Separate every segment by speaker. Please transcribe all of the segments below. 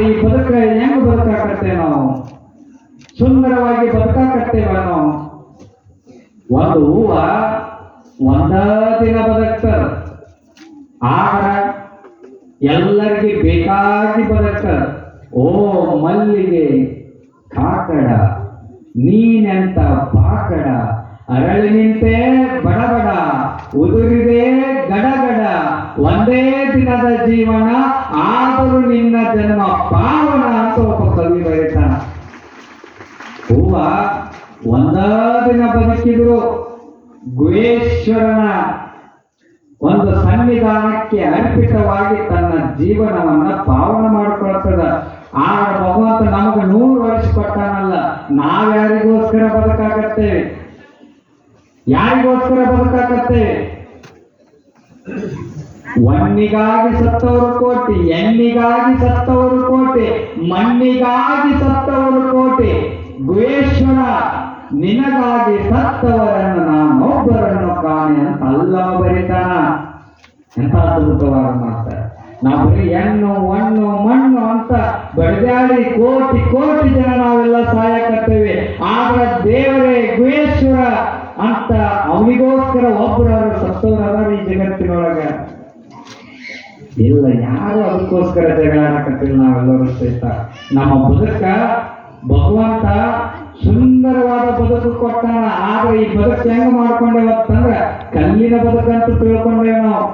Speaker 1: ಈ ಬದುಕ ಹೆಂಗ್ ಬದುಕಾಕತ್ತೇವೆ ನಾವು? ಸುಂದರವಾಗಿ ಬದುಕಾಕತ್ತೇವ ನಾವು? ಒಂದು ಹೂವ ಒಂದ ದಿನ ಬದುಕ್ತದ, ಆಗ ಎಲ್ಲರಿಗೆ ಬೇಕಾಗಿ ಬದುಕ್ತದ. ಓ ಮಲ್ಲಿಗೆ ಕಾಕಡ ನೀನೆಂತ ಬಾಕಡ, ಅರಳಿ ನಿಂತೆ ಬಡಬಡ ಉದುರಿದೆ ಗಡಗಡ, ಒಂದೇ ದಿನದ ಜೀವನ ಆದರೂ ನಿನ್ನ ಜನ್ಮ ಪಾವನ ಅಂತ ಒಬ್ಬ ಕವಿ ಬರೀತಾನ. ಹೂವ ಒಂದ ದಿನ ಬದುಕಿದ್ರು ಗುಹೇಶ್ವರನ ಒಂದು ಸನ್ನಿಧಾನಕ್ಕೆ ಅರ್ಪಿತವಾಗಿ ತನ್ನ ಜೀವನವನ್ನ ಪಾವನ ಮಾಡಿಕೊಳ್ತದ. ಆಗ ಭಗವಂತ ನಮಗೆ 100 ವರ್ಷ ಕೊಟ್ಟಾನಲ್ಲ, ನಾವ್ಯಾರಿಗೋಸ್ಕರ ಬದುಕಾಕತ್ತೇವೆ? ಯಾರಿಗೋಸ್ಕರ ಬದುಕಾಕತ್ತೇವೆ? ಒಣ್ಣಿಗಾಗಿ ಸತ್ತವರು ಕೋಟಿ, ಎಣ್ಣಿಗಾಗಿ ಸತ್ತವರು ಕೋಟಿ, ಮಣ್ಣಿಗಾಗಿ ಸತ್ತವರು ಕೋಟಿ, ಗುಹೇಶ್ವರ ನಿನಗಾಗಿ ಸತ್ತವರನ್ನು ನಾನೊಬ್ಬರನ್ನು ಕಾಣೆ ಅಂತ ಅಲ್ಲವ ಬರೀತಾನ. ಎಂತ ಅದ್ಭುತವಾದ ಮಾತಾಡ. ನಾವು ಬರೀ ಹೆಣ್ಣು ಮಣ್ಣು ಮಣ್ಣು ಅಂತ ಬಡಿದಾಡಿ ಕೋಟಿ ಕೋಟಿ ಜನ ನಾವೆಲ್ಲ ಸಾಯಕತ್ತೇವೆ. ಆದ್ರೆ ದೇವರೇ ಗುಹೇಶ್ವರ ಅಂತ ಅವನಿಗೋಸ್ಕರ ಒಬ್ಬರು ಸತ್ತವರ ಈ ಜಗತ್ತಿನೊಳಗ ಇಲ್ಲ. ಯಾರು ಅದಕ್ಕೋಸ್ಕರ ಜಗಳ ಆಡಕತ್ತಿಲ್ಲ. ನಾವೆಲ್ಲರೂ ಸಹಿತ ನಮ್ಮ ಬದುಕ ಭಗವಂತ ಸುಂದರವಾದ ಬದುಕು ಕೊಟ್ಟಾನ. ಆದ್ರೆ ಈ ಬದುಕು ಹೆಂಗ್ ಮಾಡ್ಕೊಂಡೇವತ್ತಂದ್ರ ಕಲ್ಲಿನ ಬದುಕಂತ ತಿಳ್ಕೊಂಡೇವೆ ನಾವು.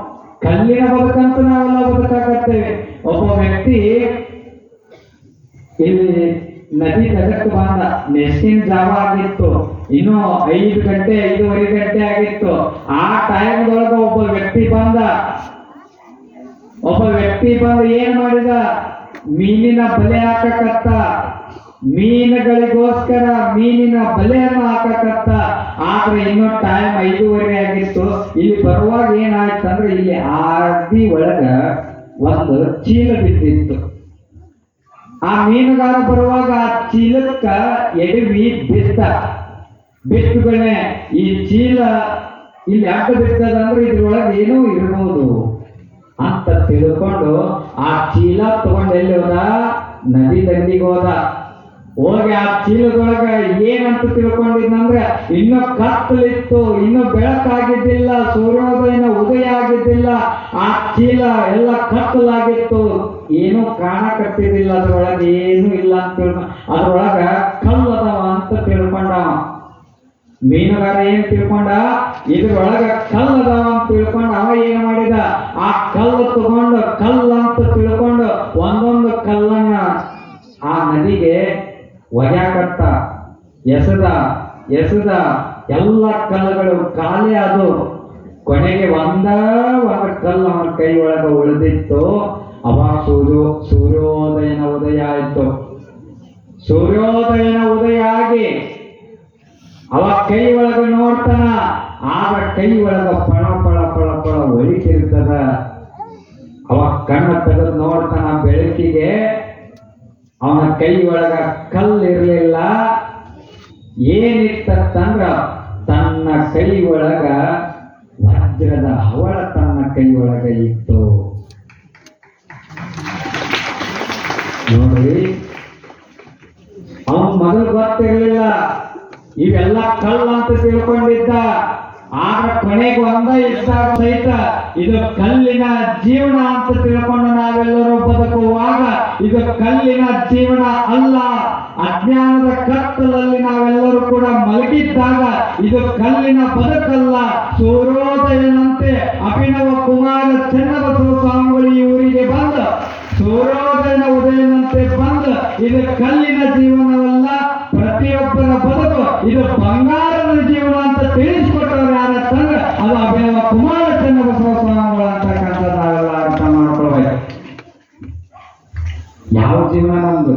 Speaker 1: ಕಲ್ಲಿನ ಬದುಕಂತ ನಾವೆಲ್ಲ ಬದುಕಾಕತ್ತೇವೆ. ಒಬ್ಬ ವ್ಯಕ್ತಿ ಇಲ್ಲಿ ನದಿ ತಗಕ್ಕೆ ಬಂದ, ನೆಸ್ಸಿನ ಜಾವ ಆಗಿತ್ತು, ಇನ್ನು 5 ಗಂಟೆ 5:30 ಗಂಟೆ ಆಗಿತ್ತು. ಆ ಟೈಮ್ದೊಳಗ ಒಬ್ಬ ವ್ಯಕ್ತಿ ಬಂದು ಏನ್ ಮಾಡಿದ? ಮೀನಿನ ಬಲೆ ಹಾಕಕತ್ತ. ಮೀನುಗಳಿಗೋಸ್ಕರ ಮೀನಿನ ಬಲೆಯನ್ನು ಹಾಕಕತ್ತ. ಆದ್ರೆ ಇನ್ನೂ ಟೈಮ್ 5:30 ಆಗಿತ್ತು. ಇಲ್ಲಿ ಬರುವಾಗ ಏನಾಯ್ತು ಅಂದ್ರೆ ಇಲ್ಲಿ ಆರ್ದಿ ಒಳಗ ಒಂದು ಚೀಲ ಬಿದ್ದಿತ್ತು. ಆ ಮೀನುಗಾರ ಬರುವಾಗ ಆ ಚೀಲಕ್ಕ ಎಡವಿ ಬಿತ್ತುಗಳೇ ಈ ಚೀಲ ಇಲ್ಲಿ ಯಾಕೆ ಬಿತ್ತದಂದ್ರೆ ಇದ್ರೊಳಗೆ ಏನೋ ಇರಬಹುದು ಅಂತ ತಿಳ್ಕೊಂಡು ಆ ಚೀಲ ತಗೊಂಡು ಎಲ್ಲಿ ಹೋದ? ನದಿ ದಂಡಿಗೆ ಹೋದ. ಹೋಗಿ ಆ ಚೀಲದೊಳಗ ಏನಂತ ತಿಳ್ಕೊಂಡಿದ್ನಂದ್ರೆ ಇನ್ನೂ ಕತ್ತಲಿತ್ತು, ಇನ್ನೂ ಬೆಳಕಾಗಿದ್ದಿಲ್ಲ, ಸೂರ್ಯೋದಯನ ಉದಯ ಆಗಿದ್ದಿಲ್ಲ. ಆ ಚೀಲ ಎಲ್ಲ ಕತ್ತಲಾಗಿತ್ತು, ಏನೂ ಕಾಣಕತ್ತಿದ್ದಿಲ್ಲ. ಅದ್ರೊಳಗೆ ಏನೂ ಇಲ್ಲ ಅಂತ ಅದ್ರೊಳಗ ಕಲ್ಲದವ ಅಂತ ತಿಳ್ಕೊಂಡ. ಮೀನುಗಾರ ಏನ್ ತಿಳ್ಕೊಂಡ? ಇದ್ರೊಳಗ ಕಲ್ಲದವ ಅಂತ ತಿಳ್ಕೊಂಡ. ಅವ ಏನ್ ಮಾಡಿದ? ಆ ಕಲ್ಲು ತಗೊಂಡು ಕಲ್ಲ ಅಂತ ತಿಳ್ಕೊಂಡು ಒಂದೊಂದು ಕಲ್ಲನ್ನ ಆ ನದಿಗೆ ಒಗ್ಯಾಕತ್ತ. ಎಸದ ಎಲ್ಲ ಕಲ್ಲುಗಳು ಖಾಲಿ ಅದು. ಕೊನೆಗೆ ಒಂದು ಕಲ್ಲು ಅವನ ಕೈ ಒಳಗ ಉಳಿದಿತ್ತು. ಅವಾಗ ಸೂರ್ಯೋದಯನ ಉದಯ ಆಯಿತು. ಸೂರ್ಯೋದಯನ ಉದಯ ಆಗಿ ಅವ ಕೈ ಒಳಗ ನೋಡ್ತಾನ. ಆಗ ಕೈ ಒಳಗ ಪಳ ಪಳ ಪಳ ಪಳ ಒಳಿತಿರ್ತದ. ಅವ ಕಣ್ಣು ತೆಗೆದು ನೋಡ್ತಾನ. ಬೆಳಕಿಗೆ ಅವನ ಕೈ ಒಳಗ ಕಲ್ಲಿರ್ಲಿಲ್ಲ. ಏನಿತ್ತಂದ್ರ ತನ್ನ ಕೈ ಒಳಗ ವಜ್ರದ ಹವಳ ತನ್ನ ಕೈ ಒಳಗ ಇತ್ತು. ನೋಡ್ರಿ, ಅವನ್ ಮೊದಲು ಗೊತ್ತಿರ್ಲಿಲ್ಲ, ಇವೆಲ್ಲ ಕಲ್ಲು ಅಂತ ತಿಳ್ಕೊಂಡಿದ್ದ. ಆಗ ಕೊನೆಗೆ ಒಂದ ಇದ್ದಾಗ ಸಹಿತ ಇದು ಕಲ್ಲಿನ ಜೀವನ ಅಂತ ತಿಳ್ಕೊಂಡು ನಾವೆಲ್ಲರೂ ಬದುಕುವಾಗ ಇದು ಕಲ್ಲಿನ ಜೀವನ ಅಲ್ಲ. ಅಜ್ಞಾನದ ಕತ್ತಲಲ್ಲಿ ನಾವೆಲ್ಲರೂ ಕೂಡ ಮಲಗಿದ್ದಾಗ ಇದು ಕಲ್ಲಿನ ಬದುಕಲ್ಲ. ಸೂರ್ಯೋದಯನಂತೆ ಅಭಿನವ ಕುಮಾರ ಚನ್ನಬಸವ ಸ್ವಾಮಿಗಳು ಈ ಊರಿಗೆ ಬಂದ ಸೂರ್ಯೋದಯನ ಉದಯನಂತೆ ಬಂದು ಇದು ಕಲ್ಲಿನ ಜೀವನವಲ್ಲ, ಪ್ರತಿಯೊಬ್ಬರ ಬದುಕು ಇದು ಬಂಗಾರದ ಜೀವನ ಅಂತ ತಿಳಿಸಿಕೊಟ್ಟವರು ಯಾರಂತಂದ್ರೆ ಅದು ಅಭಿನವ ಕುಮಾರ ಚನ್ನಬಸವ ಸ್ವಾಮಿಗಳು ಅಂತಕ್ಕಂಥ ನಾವೆಲ್ಲ ಅರ್ಥ ಮಾಡ್ಕೊಳ್ಬೇಕು. ಯಾವ ಜೀವನ ನಮ್ದು?